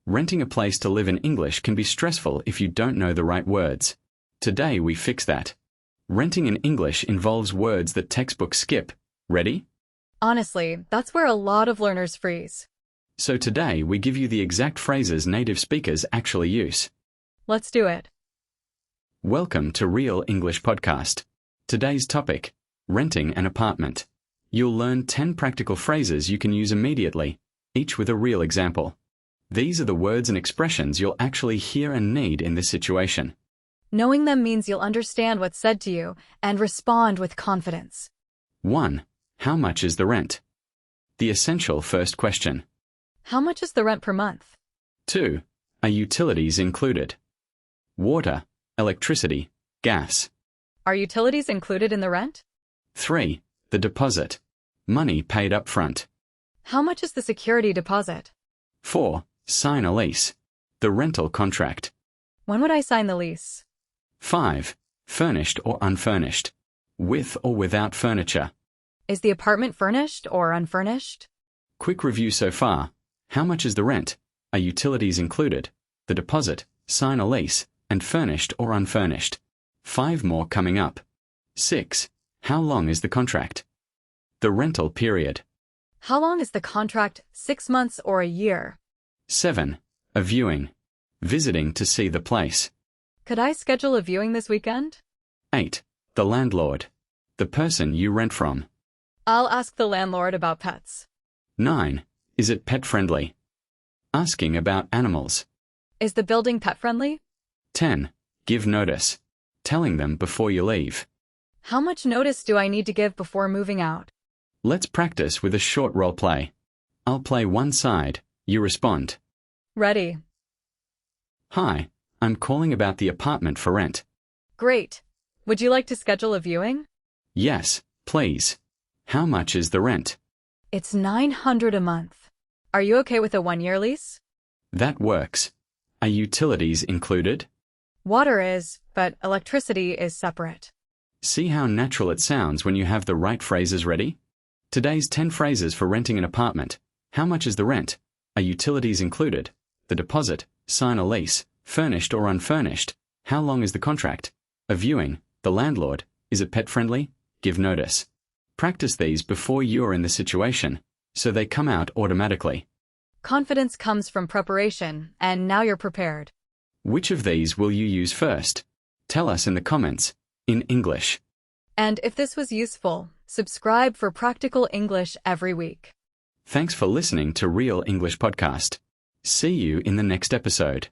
Renting a place to live in English can be stressful if you don't know the right words. Today we fix that. Renting in English involves words that textbooks skip. Ready? Honestly, that's where a lot of learners freeze. So today we give you the exact phrases native speakers actually use. Let's do it. Welcome to Real English Podcast. Today's topic, renting an apartment. You'll learn 10 practical phrases you can use immediately, each with a real example. These are the words and expressions you'll actually hear and need in this situation. Knowing them means you'll understand what's said to you and respond with confidence. 1. How much is the rent? The essential first question. How much is the rent per month? 2. Are utilities included? Water, electricity, gas. Are utilities included in the rent? 3. The deposit. Money paid up front. How much is the security deposit? 4. Sign a lease. The rental contract. When would I sign the lease? 5. Furnished or unfurnished. With or without furniture. Is the apartment furnished or unfurnished? Quick review so far. How much is the rent? Are utilities included? The deposit, sign a lease, and furnished or unfurnished. 5 more coming up. 6. How long is the contract? The rental period. How long is the contract, 6 months or a year? 7. A viewing. Visiting to see the place. Could I schedule a viewing this weekend? 8. The landlord. The person you rent from. I'll ask the landlord about pets. 9. Is it pet-friendly? Asking about animals. Is the building pet-friendly? 10. Give notice. Telling them before you leave. How much notice do I need to give before moving out? Let's practice with a short role play. I'll play one side, you respond. Ready. Hi, I'm calling about the apartment for rent. Great. Would you like to schedule a viewing? Yes, please. How much is the rent? It's $900 a month. Are you okay with a 1-year lease? That works. Are utilities included? Water is, but electricity is separate. See how natural it sounds when you have the right phrases ready? Today's 10 phrases for renting an apartment. How much is the rent? Are utilities included? The deposit, sign a lease, furnished or unfurnished? How long is the contract? A viewing, the landlord, is it pet-friendly? Give notice. Practice these before you're in the situation, so they come out automatically. Confidence comes from preparation, and now you're prepared. Which of these will you use first? Tell us in the comments, in English. And if this was useful, subscribe for practical English every week. Thanks for listening to Real English Podcast. See you in the next episode.